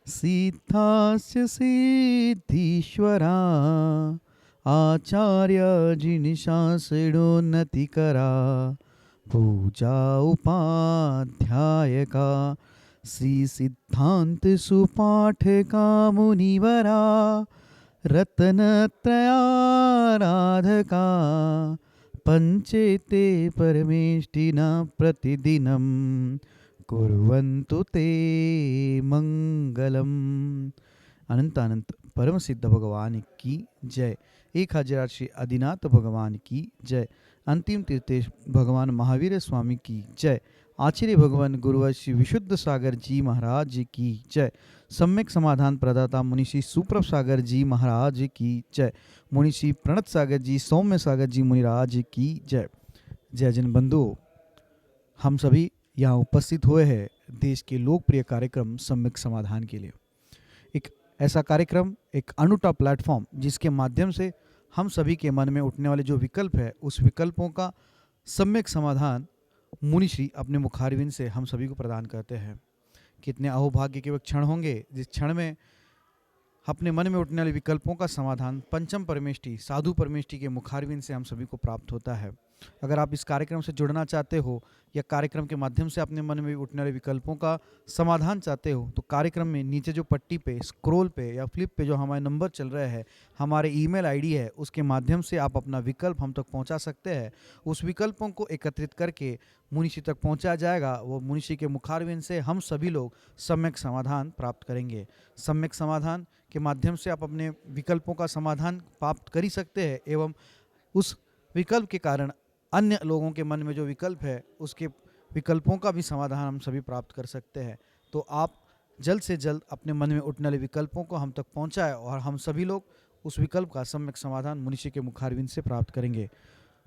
सिद्धास्य सिद्धीश्वरा आचार्य जिनिशासिडोन्नतिकरा पूजा उपाध्यायका श्री सिद्धांत सुपाठका मुनिवरा रत्नत्रयाराधका पंचेते परमेष्टिना प्रतिदिनं कुर्वन्तु ते मंगलम। अनंत अनंत परम सिद्ध भगवान की जय। 1000 श्री आदिनाथ भगवान की जय। अंतिम तीर्थेश भगवान महावीर स्वामी की जय। आचार्य भगवान गुरुवर श्री विशुद्ध सागर जी महाराज की जय। सम्यक समाधान प्रदाता मुनिषि सुप्रभ सागर जी महाराज की जय। मुनिषि प्रणत सागर जी सौम्य सागर जी मुनिराज की जय। जय जन बंधुओं, हम सभी यहाँ उपस्थित हुए हैं देश के लोकप्रिय कार्यक्रम सम्यक समाधान के लिए। एक ऐसा कार्यक्रम, एक अनूठा प्लेटफॉर्म जिसके माध्यम से हम सभी के मन में उठने वाले जो विकल्प है उस विकल्पों का सम्यक समाधान मुनिश्री अपने मुखारविंद से हम सभी को प्रदान करते हैं। कितने अहोभाग्य के वह क्षण होंगे जिस क्षण में अपने मन में उठने वाले विकल्पों का समाधान पंचम परमेष्टि साधु परमेष्टि के मुखारविंद से हम सभी को प्राप्त होता है। अगर आप इस कार्यक्रम से जुड़ना चाहते हो या कार्यक्रम के माध्यम से अपने मन में उठने वाले विकल्पों का समाधान चाहते हो तो कार्यक्रम में नीचे जो पट्टी पे स्क्रॉल पे या फ्लिप पे जो हमारे नंबर चल रहे हैं, हमारे ईमेल आईडी है, उसके माध्यम से आप अपना विकल्प हम तक पहुंचा सकते हैं। उस विकल्पों को एकत्रित करके मुनिषी तक पहुंचा जाएगा। वो मुनिषी के मुखारविंद से हम सभी लोग सम्यक समाधान प्राप्त करेंगे। सम्यक समाधान के माध्यम से आप अपने विकल्पों का समाधान प्राप्त कर ही सकते हैं एवं उस विकल्प के कारण अन्य लोगों के मन में जो विकल्प है उसके विकल्पों का भी समाधान हम सभी प्राप्त कर सकते हैं। तो आप जल्द से जल्द अपने मन में उठने वाले विकल्पों को हम तक पहुंचाएं और हम सभी लोग उस विकल्प का सम्यक समाधान मुनिषी के मुखारविंद से प्राप्त करेंगे।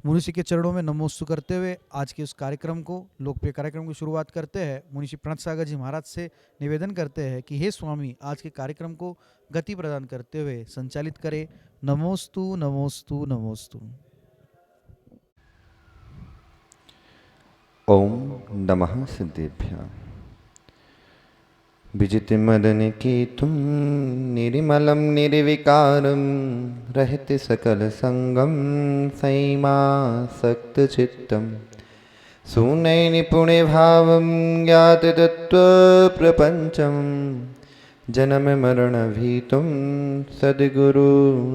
मुनिषी के चरणों में नमोस्तु करते हुए आज के उस कार्यक्रम को, लोकप्रिय कार्यक्रम की शुरुआत करते हैं। मुनिषी प्रणत सागर जी महाराज से निवेदन करते हैं कि हे स्वामी, आज के कार्यक्रम को गति प्रदान करते हुए संचालित करें। नमोस्तु नमोस्तु नमोस्तु। ओम नमः सिद्धेभ्यः। विजितमदनकेतुं निर्मलं निर्विकारं रहते सकलसंगं संयमासक्तचित्तं सुनयनिपुणभावं ज्ञाततत्त्वप्रपञ्चं जनममरणभीतं सद्गुरु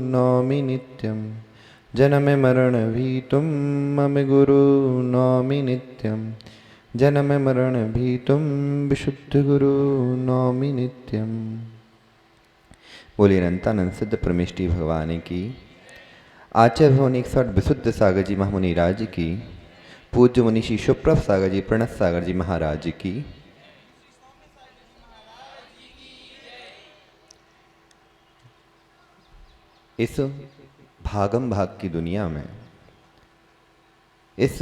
नौमि नित्यम्। जनम मरण भीतुम मम गुरु नौमि नित्यं। जनम मरण भीतुम विशुद्ध गुरु नौमि नित्यं। बोलिए अनंतानंद सिद्ध परमेष्टि भगवान की, आचार्य भवन 108 विशुद्ध सागर जी महामुनि राज की, पूज्य मुनिषी सुप्रभ सागर जी प्रणत सागर जी महाराज की। इस भागम भाग की दुनिया में, इस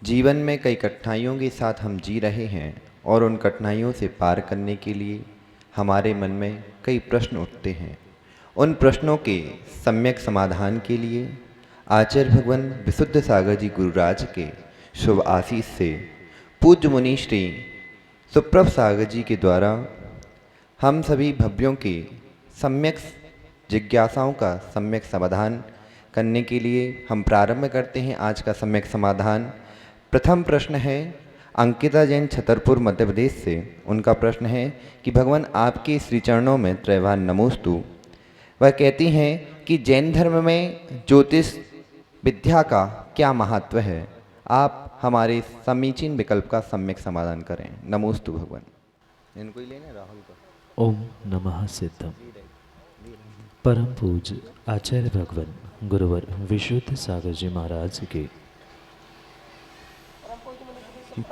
जीवन में कई कठिनाइयों के साथ हम जी रहे हैं और उन कठिनाइयों से पार करने के लिए हमारे मन में कई प्रश्न उठते हैं। उन प्रश्नों के सम्यक समाधान के लिए आचार्य भगवान विशुद्ध सागर जी गुरुराज के शुभ आशीष से पूज्य मुनि श्री सुप्रभ सागर जी के द्वारा हम सभी भव्यों के सम्यक जिज्ञासाओं का सम्यक समाधान करने के लिए हम प्रारंभ करते हैं आज का सम्यक समाधान। प्रथम प्रश्न है अंकिता जैन छतरपुर मध्य प्रदेश से। उनका प्रश्न है कि भगवान आपके श्री चरणों में त्रैवार नमोस्तु। वह कहती हैं कि जैन धर्म में ज्योतिष विद्या का क्या महत्व है, आप हमारे समीचीन विकल्प का सम्यक समाधान करें। नमोस्तु भगवान। इनको ही लेने राहुल का। ओम नमः सिद्धम। परम पूज्य आचार्य भगवान गुरुवर विशुद्ध सागर जी महाराज के,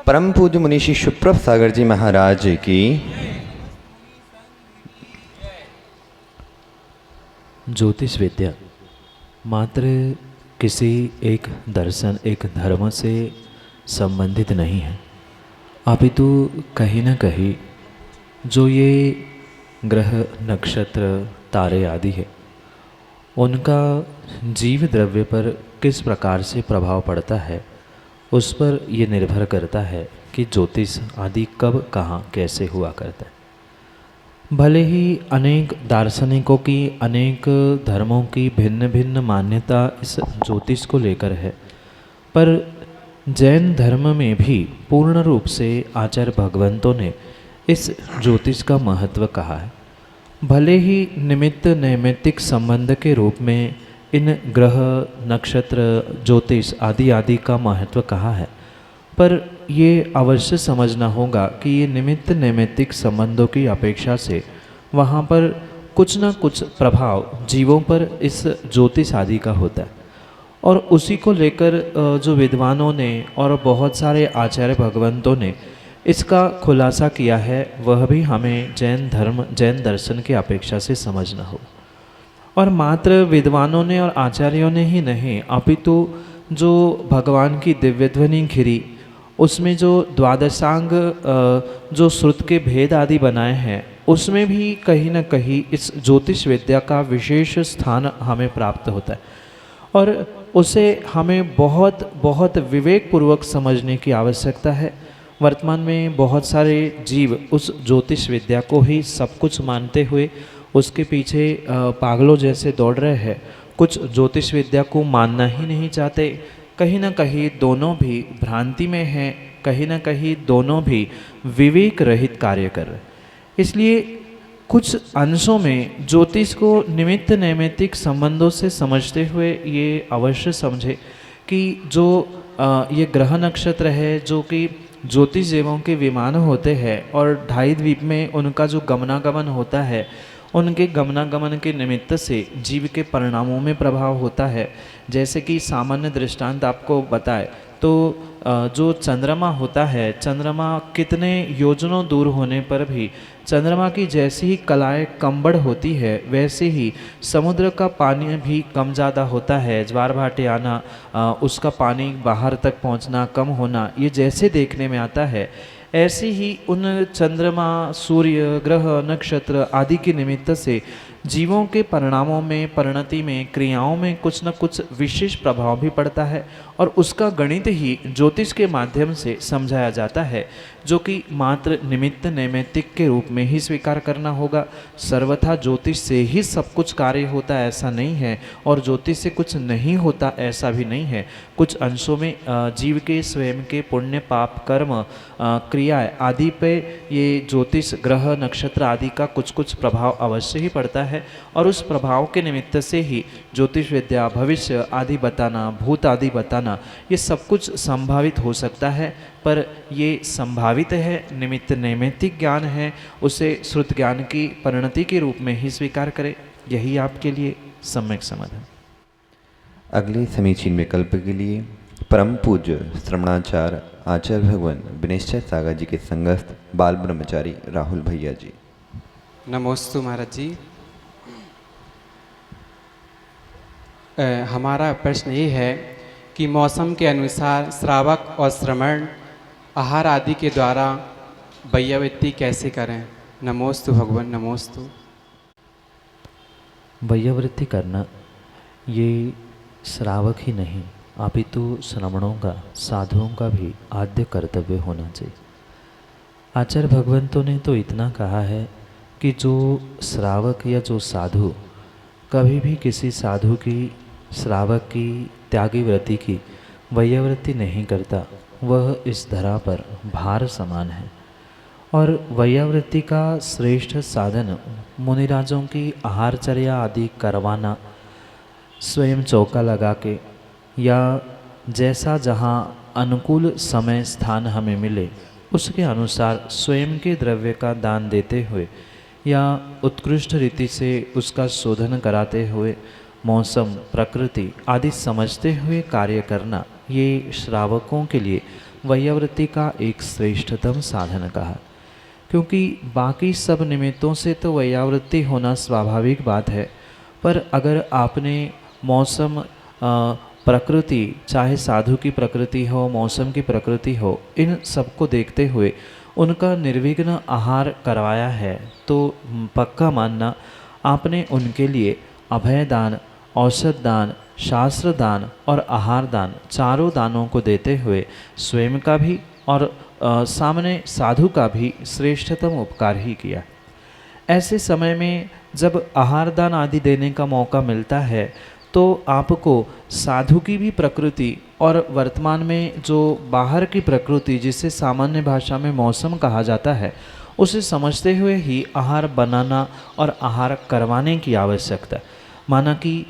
परम पूज्य मुनिषी सुप्रभ सागर जी महाराज की, ज्योतिष विद्या मात्र किसी एक दर्शन, एक धर्म से संबंधित नहीं है, अपितु कहीं न कहीं जो ये ग्रह नक्षत्र तारे आदि है उनका जीव द्रव्य पर किस प्रकार से प्रभाव पड़ता है उस पर ये निर्भर करता है कि ज्योतिष आदि कब कहाँ कैसे हुआ करता है। भले ही अनेक दार्शनिकों की, अनेक धर्मों की भिन्न भिन्न मान्यता इस ज्योतिष को लेकर है, पर जैन धर्म में भी पूर्ण रूप से आचार्य भगवंतों ने इस ज्योतिष का महत्व कहा है। भले ही निमित्त नैमित्तिक संबंध के रूप में इन ग्रह, नक्षत्र, ज्योतिष आदि आदि का महत्व कहा है, पर ये अवश्य समझना होगा कि ये निमित्त नैमित्तिक संबंधों की अपेक्षा से वहाँ पर कुछ न कुछ प्रभाव जीवों पर इस ज्योतिष आदि का होता है। और उसी को लेकर जो विद्वानों ने और बहुत सारे आचार्य भगवंतों ने इसका खुलासा किया है, वह भी हमें जैन धर्म, जैन दर्शन की अपेक्षा से समझना हो। और मात्र विद्वानों ने और आचार्यों ने ही नहीं, अपितु जो भगवान की दिव्य ध्वनि घिरी, उसमें जो द्वादशांग जो श्रुत के भेद आदि बनाए हैं, उसमें भी कहीं न कहीं इस ज्योतिष विद्या का विशेष स्थान हमें प्राप्त होता है। और उसे हमें बहुत बहुत विवेकपूर्वक समझने की आवश्यकता है। वर्तमान में बहुत सारे जीव उस ज्योतिष विद्या को ही सब कुछ मानते हुए उसके पीछे पागलों जैसे दौड़ रहे हैं। कुछ ज्योतिष विद्या को मानना ही नहीं चाहते। कहीं ना कहीं दोनों भी भ्रांति में हैं, कहीं ना कहीं दोनों भी विवेक रहित कार्य कर रहे हैं। इसलिए कुछ अंशों में ज्योतिष को निमित्त नैमित्तिक संबंधों से समझते हुए ये अवश्य समझे कि जो ये ग्रह नक्षत्र है, जो कि ज्योतिष देवों के विमान होते हैं और ढाई द्वीप में उनका जो गमनागमन होता है, उनके गमनागमन के निमित्त से जीव के परिणामों में प्रभाव होता है। जैसे कि सामान्य दृष्टांत आपको बताए तो जो चंद्रमा होता है, चंद्रमा कितने योजनों दूर होने पर भी चंद्रमा की जैसी ही कलाएँ कम्बड़ होती है, वैसे ही समुद्र का पानी भी कम ज़्यादा होता है। ज्वार भाटे आना, उसका पानी बाहर तक पहुंचना, कम होना, ये जैसे देखने में आता है, ऐसे ही उन चंद्रमा, सूर्य, ग्रह, नक्षत्र आदि के निमित्त से जीवों के परिणामों में, परिणति में, क्रियाओं में कुछ न कुछ विशेष प्रभाव भी पड़ता है। और उसका गणित ही ज्योतिष के माध्यम से समझाया जाता है, जो कि मात्र निमित्त नैमित्तिक के रूप में ही स्वीकार करना होगा। सर्वथा ज्योतिष से ही सब कुछ कार्य होता है ऐसा नहीं है, और ज्योतिष से कुछ नहीं होता ऐसा भी नहीं है। कुछ अंशों में जीव के स्वयं के पुण्य, पाप, कर्म, क्रियाएँ आदि पे ये ज्योतिष, ग्रह, नक्षत्र आदि का कुछ कुछ प्रभाव अवश्य ही पड़ता है। और उस प्रभाव के निमित्त से ही ज्योतिष विद्या, भविष्य आदि बताना, भूत आदि बताना, ये सब कुछ संभावित हो सकता है। पर ये संभावित है, निमित्त नैमित्तिक ज्ञान है, उसे श्रुत ज्ञान की परिणति के रूप में ही स्वीकार करें। यही आपके लिए सम्यक समाधान। अगले समीचीन विकल्प के लिए परम पूज्य श्रवणाचार्य आचार्य भगवान विनिश्चय सागर जी के संगस्थ बाल ब्रह्मचारी राहुल भैया जी। नमोस्तु महाराज जी। हमारा प्रश्न ये है कि मौसम के अनुसार श्रावक और श्रवण आहार आदि के द्वारा वैयावृत्ति कैसे करें? नमोस्तु भगवान, नमोस्तु। वैयावृत्ति करना ये श्रावक ही नहीं, अपितु श्रमणों का, साधुओं का भी आद्य कर्तव्य होना चाहिए। आचार्य भगवंतों ने तो इतना कहा है कि जो श्रावक या जो साधु कभी भी किसी साधु की, श्रावक की, त्यागी व्रति की वैयावृत्ति नहीं करता, वह इस धरा पर भार समान है। और वैयावृत्ति का श्रेष्ठ साधन मुनिराजों की आहारचर्या आदि करवाना, स्वयं चौका लगा के या जैसा जहाँ अनुकूल समय स्थान हमें मिले उसके अनुसार स्वयं के द्रव्य का दान देते हुए या उत्कृष्ट रीति से उसका शोधन कराते हुए मौसम, प्रकृति आदि समझते हुए कार्य करना, ये श्रावकों के लिए वैयावृत्ति का एक श्रेष्ठतम साधन कहा। क्योंकि बाकी सब निमित्तों से तो वैयावृत्ति होना स्वाभाविक बात है, पर अगर आपने मौसम, प्रकृति, चाहे साधु की प्रकृति हो, मौसम की प्रकृति हो, इन सबको देखते हुए उनका निर्विघ्न आहार करवाया है, तो पक्का मानना आपने उनके लिए अभय दान, औषध दान, शास्त्र दान और आहार दान, चारों दानों को देते हुए स्वयं का भी और सामने साधु का भी श्रेष्ठतम उपकार ही किया। ऐसे समय में जब आहार दान आदि देने का मौका मिलता है तो आपको साधु की भी प्रकृति और वर्तमान में जो बाहर की प्रकृति जिसे सामान्य भाषा में मौसम कहा जाता है उसे समझते हुए ही आहार बनाना और आहार करवाने की आवश्यकता है। माना कि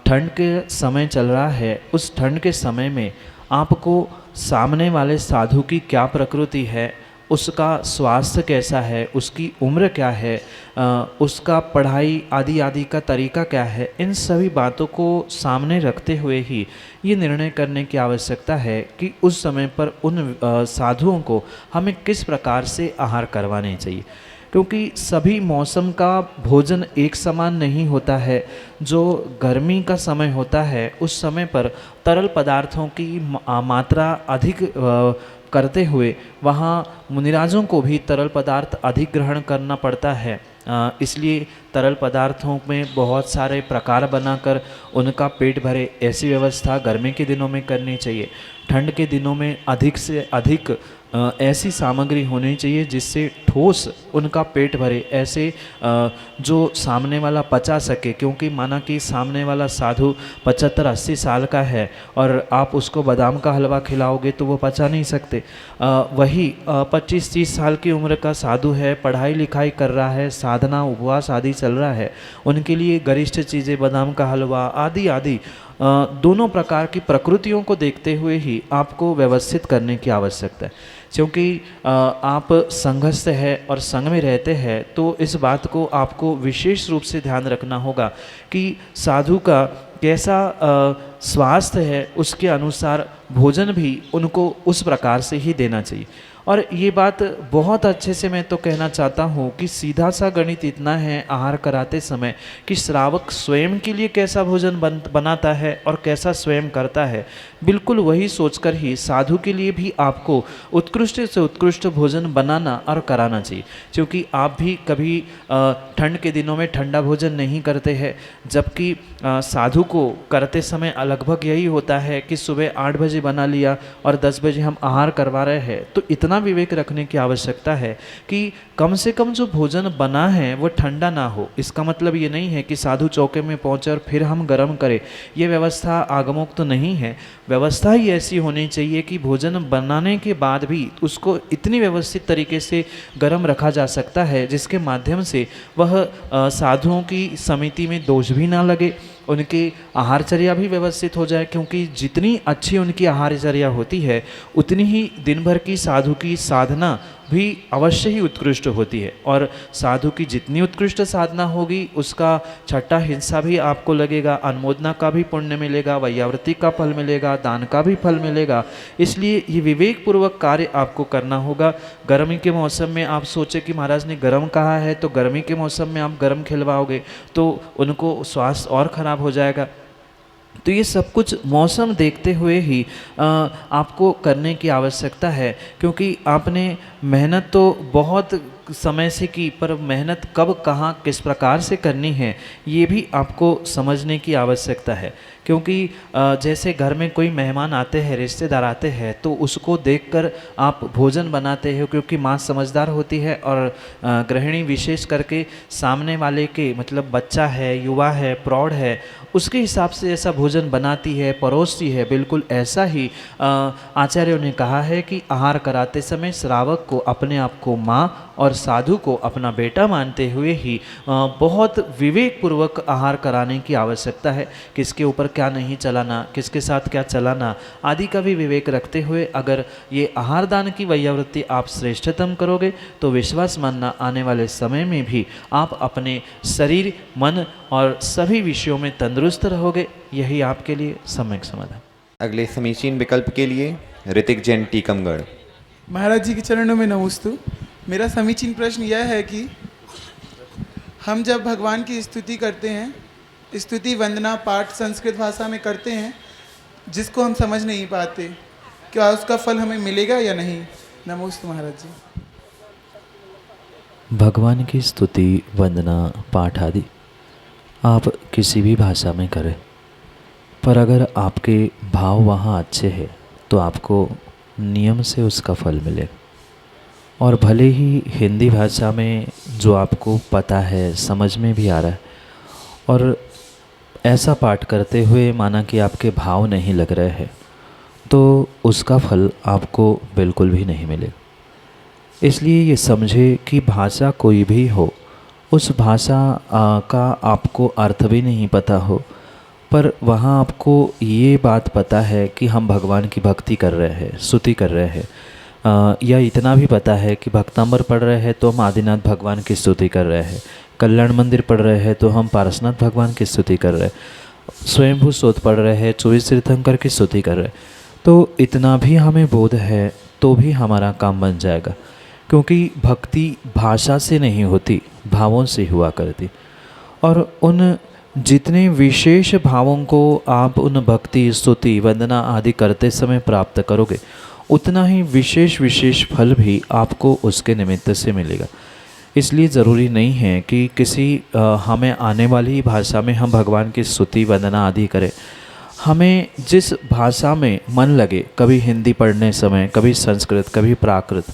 ठंड के समय चल रहा है, उस ठंड के समय में आपको सामने वाले साधु की क्या प्रकृति है, उसका स्वास्थ्य कैसा है, उसकी उम्र क्या है, उसका पढ़ाई आदि आदि का तरीका क्या है, इन सभी बातों को सामने रखते हुए ही ये निर्णय करने की आवश्यकता है कि उस समय पर उन साधुओं को हमें किस प्रकार से आहार करवाने चाहिए। क्योंकि सभी मौसम का भोजन एक समान नहीं होता है। जो गर्मी का समय होता है उस समय पर तरल पदार्थों की मात्रा अधिक करते हुए वहाँ मुनिराजों को भी तरल पदार्थ अधिक ग्रहण करना पड़ता है। इसलिए तरल पदार्थों में बहुत सारे प्रकार बनाकर उनका पेट भरे ऐसी व्यवस्था गर्मी के दिनों में करनी चाहिए। ठंड के दिनों में अधिक से अधिक ऐसी सामग्री होनी चाहिए जिससे ठोस उनका पेट भरे, ऐसे जो सामने वाला पचा सके। क्योंकि माना कि सामने वाला साधु 75-80 साल का है और आप उसको बादाम का हलवा खिलाओगे तो वो पचा नहीं सकते। वही 25-30 साल की उम्र का साधु है, पढ़ाई लिखाई कर रहा है, साधना उपवास आदि चल रहा है, उनके लिए गरिष्ठ चीज़ें बादाम का हलवा आदि आदि दोनों प्रकार की प्रकृतियों को देखते हुए ही आपको व्यवस्थित करने की आवश्यकता है। क्योंकि आप संघस्थ है और संघ में रहते हैं तो इस बात को आपको विशेष रूप से ध्यान रखना होगा कि साधु का कैसा स्वास्थ्य है, उसके अनुसार भोजन भी उनको उस प्रकार से ही देना चाहिए। और ये बात बहुत अच्छे से मैं तो कहना चाहता हूँ कि सीधा सा गणित इतना है आहार कराते समय कि श्रावक स्वयं के लिए कैसा भोजन बनाता है और कैसा स्वयं करता है, बिल्कुल वही सोचकर ही साधु के लिए भी आपको उत्कृष्ट से उत्कृष्ट भोजन बनाना और कराना चाहिए। क्योंकि आप भी कभी ठंड के दिनों में ठंडा भोजन नहीं करते हैं, जबकि साधु को करते समय लगभग यही होता है कि सुबह 8 बजे बना लिया और 10 बजे हम आहार करवा रहे हैं। तो इतना विवेक रखने की आवश्यकता है कि कम से कम जो भोजन बना है वो ठंडा ना हो। इसका मतलब ये नहीं है कि साधु चौके में पहुँचे और फिर हम गर्म करें, ये व्यवस्था आगमोक्त तो नहीं है। व्यवस्था ही ऐसी होनी चाहिए कि भोजन बनाने के बाद भी उसको इतनी व्यवस्थित तरीके से गर्म रखा जा सकता है जिसके माध्यम से वह साधुओं की समिति में दोष भी ना लगे, उनकी आहारचर्या भी व्यवस्थित हो जाए। क्योंकि जितनी अच्छी उनकी आहारचर्या होती है उतनी ही दिन भर की साधु की साधना भी अवश्य ही उत्कृष्ट होती है। और साधु की जितनी उत्कृष्ट साधना होगी उसका छठा हिस्सा भी आपको लगेगा, अनुमोदना का भी पुण्य मिलेगा, वैयावृत्ति का फल मिलेगा, दान का भी फल मिलेगा। इसलिए ये विवेक पूर्वक कार्य आपको करना होगा। गर्मी के मौसम में आप सोचे कि महाराज ने गर्म कहा है तो गर्मी के मौसम में आप गर्म खिलवाओगे तो उनको स्वास्थ्य और ख़राब हो जाएगा। तो ये सब कुछ मौसम देखते हुए ही आपको करने की आवश्यकता है। क्योंकि आपने मेहनत तो बहुत समय से की, पर मेहनत कब कहाँ किस प्रकार से करनी है ये भी आपको समझने की आवश्यकता है। क्योंकि जैसे घर में कोई मेहमान आते हैं, रिश्तेदार आते हैं, तो उसको देखकर आप भोजन बनाते हो। क्योंकि माँ समझदार होती है और गृहिणी विशेष करके सामने वाले के मतलब बच्चा है, युवा है, प्रौढ़ है, उसके हिसाब से ऐसा भोजन बनाती है, परोसती है। बिल्कुल ऐसा ही आचार्यों ने कहा है कि आहार कराते समय श्रावक को अपने आप को माँ और साधु को अपना बेटा मानते हुए ही बहुत विवेक पूर्वक आहार कराने की आवश्यकता है। किसके ऊपर क्या नहीं चलाना, किसके साथ क्या चलाना आदि का भी विवेक रखते हुए अगर ये आहार दान की वैयावृत्ति आप श्रेष्ठतम करोगे तो विश्वास मानना आने वाले समय में भी आप अपने शरीर, मन और सभी विषयों में तंदुरुस्त रहोगे। यही आपके लिए सम्यक समाधान। अगले समीचीन विकल्प के लिए ऋतिक जैन टीकमगढ़। महाराज जी के चरणों में नमोस्तु। मेरा समीचीन प्रश्न यह है कि हम जब भगवान की स्तुति करते हैं, स्तुति वंदना पाठ संस्कृत भाषा में करते हैं जिसको हम समझ नहीं पाते, क्या उसका फल हमें मिलेगा या नहीं? नमोस्तु महाराज जी। भगवान की स्तुति वंदना पाठ आदि आप किसी भी भाषा में करें, पर अगर आपके भाव वहाँ अच्छे हैं तो आपको नियम से उसका फल मिलेगा। और भले ही हिंदी भाषा में जो आपको पता है, समझ में भी आ रहा है, और ऐसा पाठ करते हुए माना कि आपके भाव नहीं लग रहे हैं, तो उसका फल आपको बिल्कुल भी नहीं मिलेगा। इसलिए ये समझे कि भाषा कोई भी हो, उस भाषा का आपको अर्थ भी नहीं पता हो, पर वहाँ आपको ये बात पता है कि हम भगवान की भक्ति कर रहे हैं, स्तुति कर रहे हैं, या इतना भी पता है कि भक्तांबर पढ़ रहे हैं तो हम आदिनाथ भगवान की स्तुति कर रहे हैं, कल्याण मंदिर पढ़ रहे हैं तो हम पारसनाथ भगवान की स्तुति कर रहे हैं, स्वयंभू स्तोत पढ़ रहे हैं, 24 तीर्थंकर की स्तुति कर रहे हैं, तो इतना भी हमें बोध है तो भी हमारा काम बन जाएगा। क्योंकि भक्ति भाषा से नहीं होती, भावों से हुआ करती। और उन जितने विशेष भावों को आप उन भक्ति, स्तुति, वंदना आदि करते समय प्राप्त करोगे, उतना ही विशेष विशेष फल भी आपको उसके निमित्त से मिलेगा। इसलिए ज़रूरी नहीं है कि किसी हमें आने वाली भाषा में हम भगवान की स्तुति, वंदना आदि करें। हमें जिस भाषा में मन लगे, कभी हिंदी पढ़ने समय, कभी संस्कृत, कभी प्राकृत,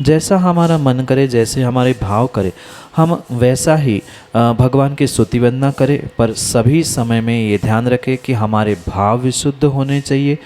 जैसा हमारा मन करे, जैसे हमारे भाव करे, हम वैसा ही भगवान की स्तुति वंदना करें। पर सभी समय में ये ध्यान रखें कि हमारे भाव विशुद्ध होने चाहिए,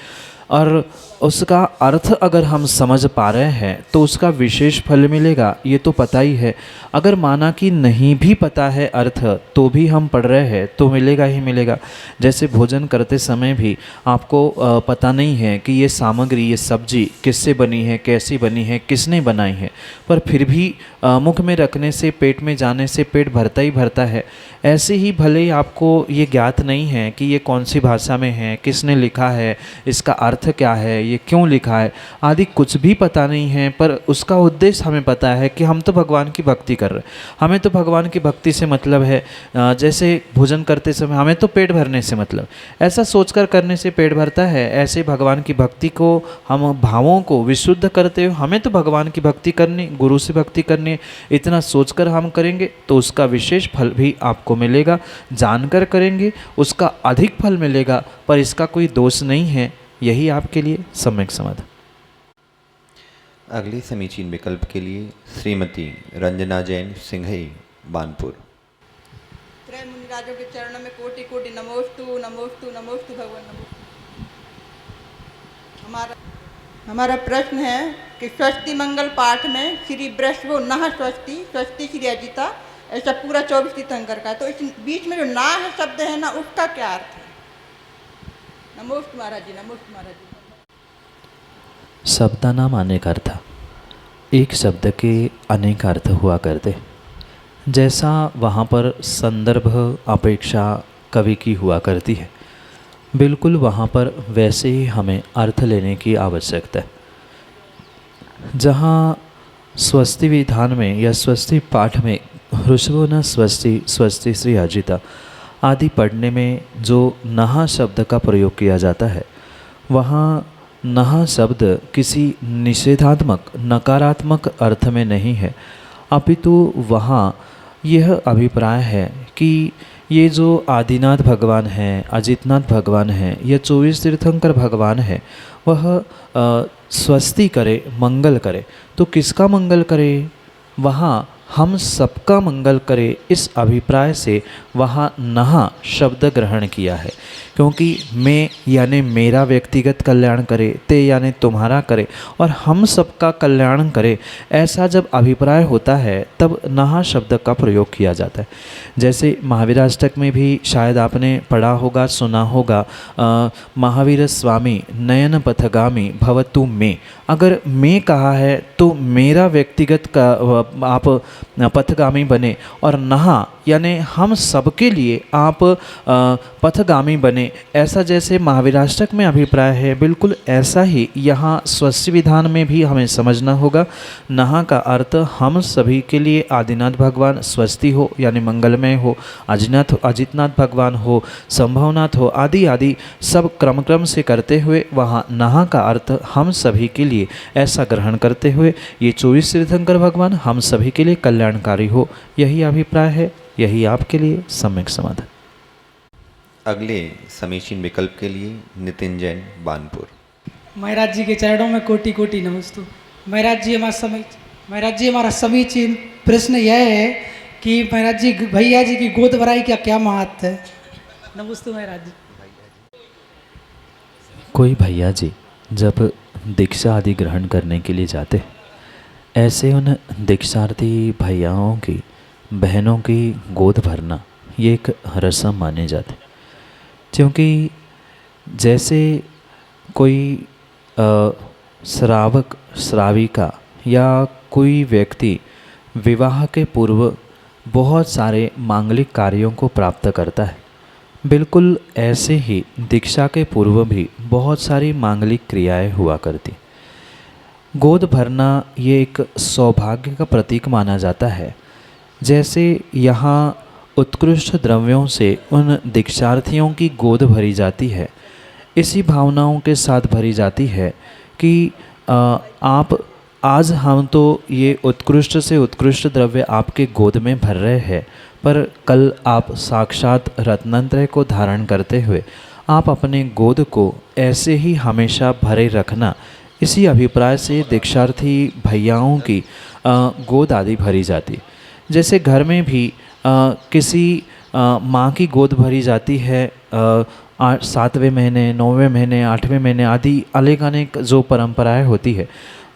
और उसका अर्थ अगर हम समझ पा रहे हैं तो उसका विशेष फल मिलेगा, ये तो पता ही है। अगर माना कि नहीं भी पता है अर्थ, तो भी हम पढ़ रहे हैं तो मिलेगा ही मिलेगा। जैसे भोजन करते समय भी आपको पता नहीं है कि ये सामग्री, ये सब्जी किससे बनी है, कैसी बनी है, किसने बनाई है, पर फिर भी मुख में रखने से, पेट में जाने से पेट भरता ही भरता है। ऐसे ही भले ही आपको ये ज्ञात नहीं है कि ये कौन सी भाषा में है, किसने लिखा है, इसका अर्थ क्या है, ये क्यों लिखा है आदि कुछ भी पता नहीं है, पर उसका उद्देश्य हमें पता है कि हम तो भगवान की भक्ति कर रहे हैं, हमें तो भगवान की भक्ति से मतलब है। जैसे भोजन करते समय हमें तो पेट भरने से मतलब, ऐसा सोचकर करने से पेट भरता है, ऐसे भगवान की भक्ति को हम भावों को विशुद्ध करते हुए हमें तो भगवान की भक्ति करनी, गुरु से भक्ति करनी, इतना सोचकर हम करेंगे तो उसका विशेष फल भी आपको मिलेगा। जानकर करेंगे उसका अधिक फल मिलेगा, पर इसका कोई दोष नहीं है। यही आपके लिए सम्यक समाधान। अगले समीचीन विकल्प के लिए श्रीमती रंजना जैन, सिंघई, बानपुर। त्रय मुनिराजों के चरणों में कोटि कोटि नमोस्तु नमोस्तु नमोस्तु भगवान नमोस्तु। हमारा प्रश्न है कि स्वस्ति मंगल पाठ में श्री वृषभो नः स्वस्ति, स्वस्ति श्री अजिता, ऐसा पूरा 24 तीर्थंकर का, तो इस बीच में जो ना है शब्द है ना, उसका क्या अर्थ है? नमोस्तु महाराज जी, नमोस्तु महाराज जी। शब्दानाम अनेक अर्थ, एक शब्द के अनेक अर्थ हुआ करते। जैसा वहाँ पर संदर्भ अपेक्षा कवि की हुआ करती है, बिल्कुल वहाँ पर वैसे ही हमें अर्थ लेने की आवश्यकता है। जहाँ स्वस्ति विधान में या स्वस्ति पाठ में ऋषभो न स्वस्ति, स्वस्ति श्री अजिता आदि पढ़ने में जो नहा शब्द का प्रयोग किया जाता है, वहाँ नहा शब्द किसी निषेधात्मक, नकारात्मक अर्थ में नहीं है, अपितु वहाँ यह अभिप्राय है कि ये जो आदिनाथ भगवान हैं, अजितनाथ भगवान हैं, या 24 तीर्थंकर भगवान है, वह स्वस्ति करे, मंगल करे। तो किसका मंगल करे? वहाँ हम सबका मंगल करे, इस अभिप्राय से वहाँ नहा शब्द ग्रहण किया है। क्योंकि मैं यानी मेरा व्यक्तिगत कल्याण करे, ते यानी तुम्हारा करे, और हम सबका कल्याण करे, ऐसा जब अभिप्राय होता है तब नहा शब्द का प्रयोग किया जाता है। जैसे महावीराष्टक में भी शायद आपने पढ़ा होगा, सुना होगा, महावीर स्वामी नयन पथगामी भवतु में। अगर मैं कहा है तो मेरा व्यक्तिगत का आप पथगामी बने, और नहा यानी हम सबके लिए आप पथगामी बने, ऐसा जैसे महावीराष्टक में अभिप्राय है, बिल्कुल ऐसा ही यहाँ स्वस्ति विधान में भी हमें समझना होगा। नहा का अर्थ हम सभी के लिए आदिनाथ भगवान स्वस्ति हो यानी मंगलमय हो, अजितनाथ भगवान हो, संभवनाथ हो, आदि आदि सब क्रम क्रम से करते हुए वहाँ नहा का अर्थ हम सभी के लिए ऐसा ग्रहण करते हुए ये 24 तीर्थंकर भगवान हम सभी के लिए कल्याणकारी हो, यही अभिप्राय है। यही आपके लिए सम्यक समाधान। अगले समीचीन विकल्प के लिए नितिन जैन, बानपुर। महाराज जी के चरणों में कोटि कोटि नमस्तु। महाराज जी हमारा समीचीन प्रश्न यह है कि महाराज जी भैया जी की गोद भराई का क्या महत्व है। नमस्ते महाराज जी। कोई भैया जी जब दीक्षा आदि ग्रहण करने के लिए जाते हैं, ऐसे उन दीक्षार्थी भैयाओं की बहनों की गोद भरना ये एक रस्म माने जाते, क्योंकि जैसे कोई श्रावक श्राविका या कोई व्यक्ति विवाह के पूर्व बहुत सारे मांगलिक कार्यों को प्राप्त करता है, बिल्कुल ऐसे ही दीक्षा के पूर्व भी बहुत सारी मांगलिक क्रियाएं हुआ करती। गोद भरना ये एक सौभाग्य का प्रतीक माना जाता है। जैसे यहाँ उत्कृष्ट द्रव्यों से उन दीक्षार्थियों की गोद भरी जाती है, इसी भावनाओं के साथ भरी जाती है कि आप आज हम तो ये उत्कृष्ट से उत्कृष्ट द्रव्य आपके गोद में भर रहे हैं, पर कल आप साक्षात रत्नत्रय को धारण करते हुए आप अपने गोद को ऐसे ही हमेशा भरे रखना, इसी अभिप्राय से दीक्षार्थी भैयाओं की गोद आदि भरी जाती। जैसे घर में भी किसी माँ की गोद भरी जाती है 7वें महीने, 9वें महीने, 8वें महीने आदि अनेक अनेक जो परंपराएं होती है,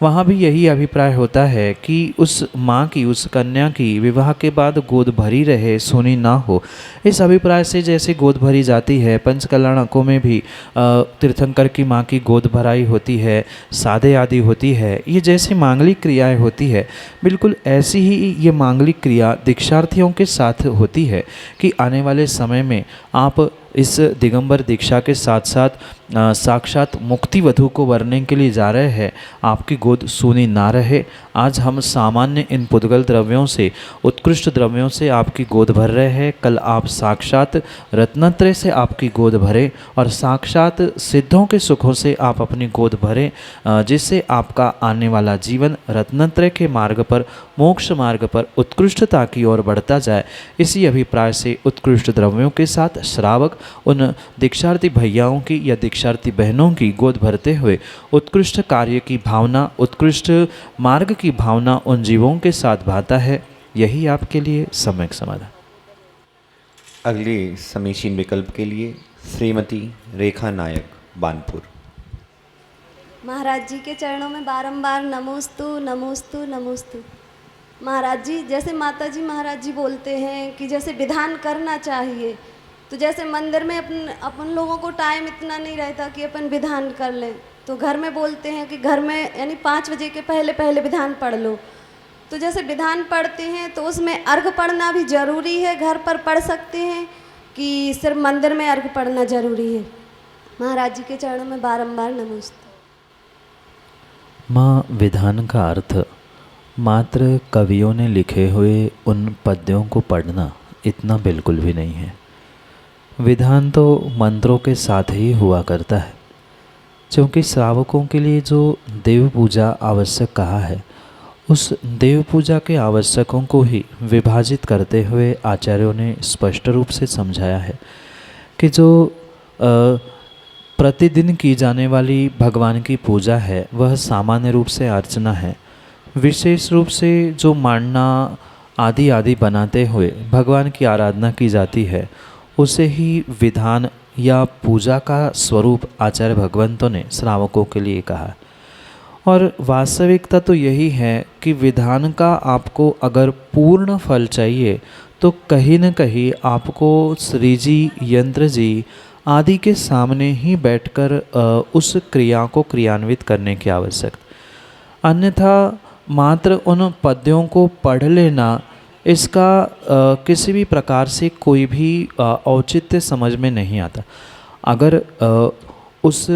वहाँ भी यही अभिप्राय होता है कि उस माँ की, उस कन्या की विवाह के बाद गोद भरी रहे, सूनी ना हो। इस अभिप्राय से जैसे गोद भरी जाती है, पंच कल्याणकों में भी तीर्थंकर की माँ की गोद भराई होती है, सादे आदि होती है। ये जैसे मांगलिक क्रियाएं होती है, बिल्कुल ऐसी ही ये मांगलिक क्रिया दीक्षार्थियों के साथ होती है कि आने वाले समय में आप इस दिगंबर दीक्षा के साथ साथ साक्षात मुक्ति वधु को वरने के लिए जा रहे हैं, आपकी गोद सूनी ना रहे। आज हम सामान्य इन पुद्गल द्रव्यों से, उत्कृष्ट द्रव्यों से आपकी गोद भर रहे हैं, कल आप साक्षात रत्नत्रय से आपकी गोद भरें और साक्षात सिद्धों के सुखों से आप अपनी गोद भरें, जिससे आपका आने वाला जीवन रत्नत्रय के मार्ग पर, मोक्ष मार्ग पर उत्कृष्टता की ओर बढ़ता जाए। इसी अभिप्राय से उत्कृष्ट द्रव्यों के साथ श्रावक उन दीक्षार्थी भैयाओं की या दीक्षार्थी बहनों की गोद भरते हुए उत्कृष्ट कार्य की भावना, उत्कृष्ट मार्ग की भावना उन जीवों के साथ भाता है। यही आपके लिए सम्यक समाधान। अगले समीचीन विकल्प के लिए श्रीमती रेखा नायक, बानपुर। महाराज जी के चरणों में बारंबार नमोस्तु नमोस्तु नमोस्तु। महाराज जी, जैसे माता जी महाराज जी बोलते हैं कि जैसे विधान करना चाहिए, तो जैसे मंदिर में अपन लोगों को टाइम इतना नहीं रहता कि अपन विधान कर लें, तो घर में बोलते हैं कि घर में यानी 5 बजे के पहले विधान पढ़ लो। तो जैसे विधान पढ़ते हैं तो उसमें अर्घ पढ़ना भी ज़रूरी है, घर पर पढ़ सकते हैं कि सिर्फ मंदिर में अर्घ पढ़ना ज़रूरी है। महाराज जी के चरणों में बारंबार नमस्ते। माँ, विधान का अर्थ मात्र कवियों ने लिखे हुए उन पद्यों को पढ़ना इतना बिल्कुल भी नहीं है। विधान तो मंत्रों के साथ ही हुआ करता है, क्योंकि श्रावकों के लिए जो देव पूजा आवश्यक कहा है, उस देव पूजा के आवश्यकों को ही विभाजित करते हुए आचार्यों ने स्पष्ट रूप से समझाया है कि जो प्रतिदिन की जाने वाली भगवान की पूजा है वह सामान्य रूप से अर्चना है। विशेष रूप से जो मांडना आदि बनाते हुए भगवान की आराधना की जाती है, उसे ही विधान या पूजा का स्वरूप आचार्य भगवंतों ने श्रावकों के लिए कहा। और वास्तविकता तो यही है कि विधान का आपको अगर पूर्ण फल चाहिए तो कहीं न कहीं आपको श्री जी, यंत्र जी आदि के सामने ही बैठकर उस क्रिया को क्रियान्वित करने की आवश्यकता। अन्यथा मात्र उन पद्यों को पढ़ लेना, इसका किसी भी प्रकार से कोई भी औचित्य समझ में नहीं आता। अगर उस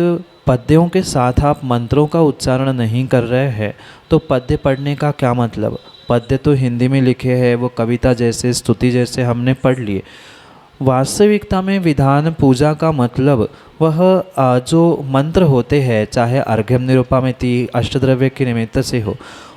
पद्यों के साथ आप मंत्रों का उच्चारण नहीं कर रहे हैं तो पद्य पढ़ने का क्या मतलब। पद्य तो हिंदी में लिखे हैं, वो कविता जैसे, स्तुति जैसे हमने पढ़ लिए। वास्तविकता में विधान पूजा का मतलब वह जो मंत्र होते हैं, चाहे अर्घ्यम निरूपमेति अष्टद्रव्य के निमित्त से हो,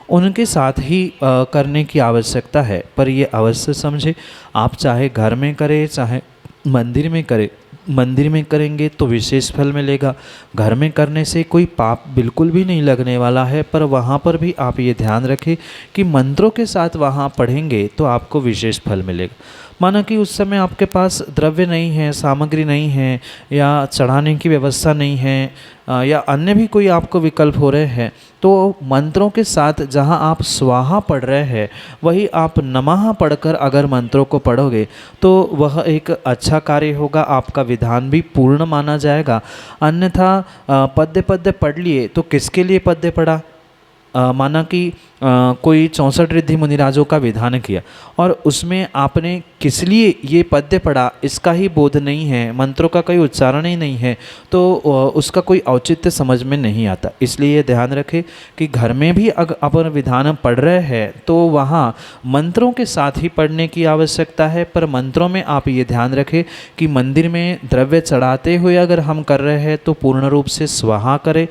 उनके साथ ही करने की आवश्यकता है। पर ये अवश्य समझे, आप चाहे घर में करें चाहे मंदिर में करें, मंदिर में करेंगे तो विशेष फल मिलेगा। घर में करने से कोई पाप बिल्कुल भी नहीं लगने वाला है, पर वहाँ पर भी आप ये ध्यान रखें कि मंत्रों के साथ वहाँ पढ़ेंगे तो आपको विशेष फल मिलेगा। माना कि उस समय आपके पास द्रव्य नहीं है, सामग्री नहीं है, या चढ़ाने की व्यवस्था नहीं है, या अन्य भी कोई आपको विकल्प हो रहे हैं, तो मंत्रों के साथ जहाँ आप स्वाहा पढ़ रहे हैं वही आप नमः पढ़कर अगर मंत्रों को पढ़ोगे तो वह एक अच्छा कार्य होगा, आपका विधान भी पूर्ण माना जाएगा। अन्यथा पद्य पद्य पढ़ लिए तो किसके लिए पद्य पढ़ा? माना कि कोई 64 रिद्धि मुनिराजों का विधान किया और उसमें आपने किस लिए ये पद्य पढ़ा इसका ही बोध नहीं है, मंत्रों का कोई उच्चारण ही नहीं है, तो उसका कोई औचित्य समझ में नहीं आता। इसलिए ध्यान रखें कि घर में भी अगर अपन विधान पढ़ रहे हैं तो वहाँ मंत्रों के साथ ही पढ़ने की आवश्यकता है। पर मंत्रों में आप ये ध्यान रखें कि मंदिर में द्रव्य चढ़ाते हुए अगर हम कर रहे हैं तो पूर्ण रूप से स्वाहा करें।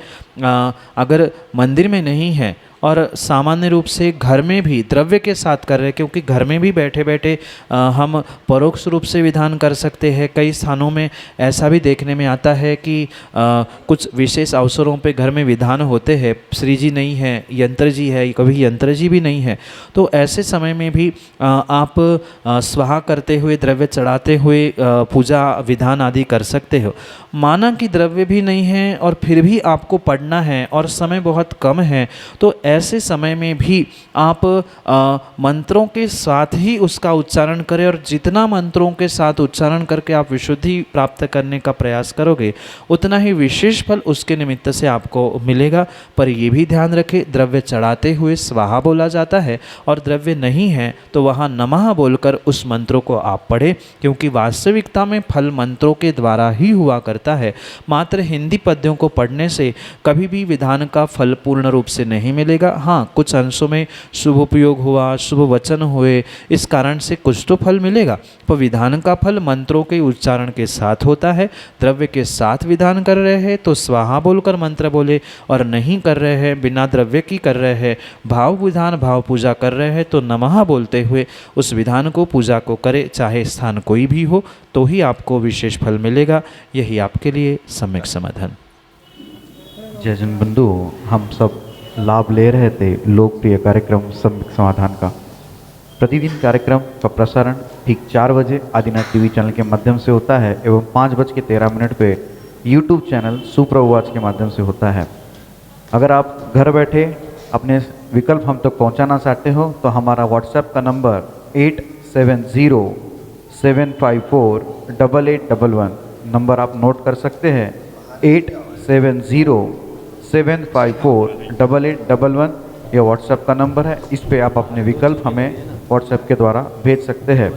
अगर मंदिर में नहीं है और सामान्य रूप से घर में भी द्रव्य के साथ कर रहे हैं, क्योंकि घर में भी बैठे बैठे हम परोक्ष रूप से विधान कर सकते हैं। कई स्थानों में ऐसा भी देखने में आता है कि कुछ विशेष अवसरों पे घर में विधान होते हैं, श्री जी नहीं है, यंत्र जी है, कभी यंत्र जी भी नहीं है, तो ऐसे समय में भी आप स्वाहा करते हुए द्रव्य चढ़ाते हुए पूजा विधान आदि कर सकते हो। माना कि द्रव्य भी नहीं है और फिर भी आपको पढ़ना है और समय बहुत कम है, तो ऐसे समय में भी आप मंत्रों के साथ ही उसका उच्चारण करें, और जितना मंत्रों के साथ उच्चारण करके आप विशुद्धि प्राप्त करने का प्रयास करोगे उतना ही विशेष फल उसके निमित्त से आपको मिलेगा। पर ये भी ध्यान रखें, द्रव्य चढ़ाते हुए स्वाहा बोला जाता है और द्रव्य नहीं है तो वहाँ नमः बोलकर उस मंत्रों को आप पढ़ें, क्योंकि वास्तविकता में फल मंत्रों के द्वारा ही हुआ करता है। मात्र हिंदी पद्यों को पढ़ने से कभी भी विधान का फल पूर्ण रूप से नहीं मिलेगा। हाँ, कुछ अंशों में शुभ उपयोग हुआ, शुभ वचन हुए, इस कारण से कुछ तो फल मिलेगा, पर विधान का फल मंत्रों के उच्चारण के साथ होता है। द्रव्य के साथ विधान कर रहे हैं तो स्वाहा बोलकर मंत्र बोले, और नहीं कर रहे हैं, बिना द्रव्य की कर रहे हैं, भाव विधान भाव पूजा कर रहे हैं तो नमः बोलते हुए उस विधान को पूजा को करे, चाहे स्थान कोई भी हो, तो ही आपको विशेष फल मिलेगा। यही आपके लिए सम्यक समाधान। जय जन बंधु, हम सब लाभ ले रहे थे लोकप्रिय कार्यक्रम सम्यक समाधान का। प्रतिदिन कार्यक्रम का प्रसारण ठीक 4 बजे आदिनाथ टीवी चैनल के माध्यम से होता है एवं 5:13 पे यूट्यूब चैनल सुप्रवाच के माध्यम से होता है। अगर आप घर बैठे अपने विकल्प हम तक पहुंचाना चाहते हो तो हमारा व्हाट्सएप का नंबर 8707548811 नंबर आप नोट कर सकते हैं। 8707548811 यह व्हाट्सएप का नंबर है। इस पे आप अपने विकल्प हमें व्हाट्सएप के द्वारा भेज सकते हैं।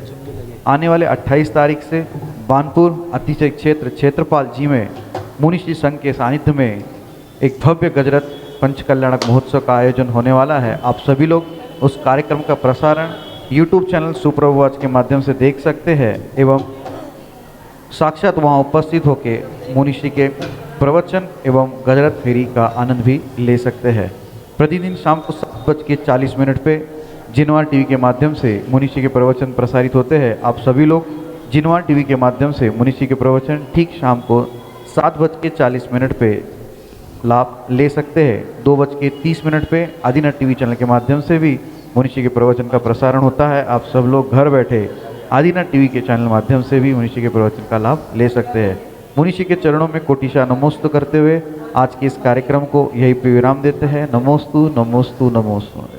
आने वाले 28 तारीख से बानपुर अतिशय क्षेत्र क्षेत्रपाल जी में मुनिश्री संघ के सानिध्य में एक भव्य गजरत पंचकल्याणक महोत्सव का आयोजन होने वाला है। आप सभी लोग उस कार्यक्रम का प्रसारण यूट्यूब चैनल सुप्रवाच के माध्यम से देख सकते हैं एवं साक्षात वहाँ उपस्थित होकर मुनिश्री के प्रवचन एवं गजरत फेरी का आनंद भी ले सकते हैं। प्रतिदिन शाम को 7:40 पे जिनवार टीवी के माध्यम से मुनिश्री के प्रवचन प्रसारित होते हैं। आप सभी लोग जिनवार टीवी के माध्यम से मुनिश्री के प्रवचन ठीक शाम को 7:40 पे लाभ ले सकते हैं। 2:30 पे आदिनाथ टीवी चैनल के माध्यम से भी मुनिश्री के प्रवचन का प्रसारण होता है। आप सब लोग घर बैठे आदिनाथ टीवी के चैनल माध्यम से भी मुनिश्री के प्रवचन का लाभ ले सकते हैं। मुनिश्री के चरणों में कोटिशा नमोस्तु करते हुए आज के इस कार्यक्रम को यही पे विराम देते हैं। नमोस्तु नमोस्तु नमोस्तु।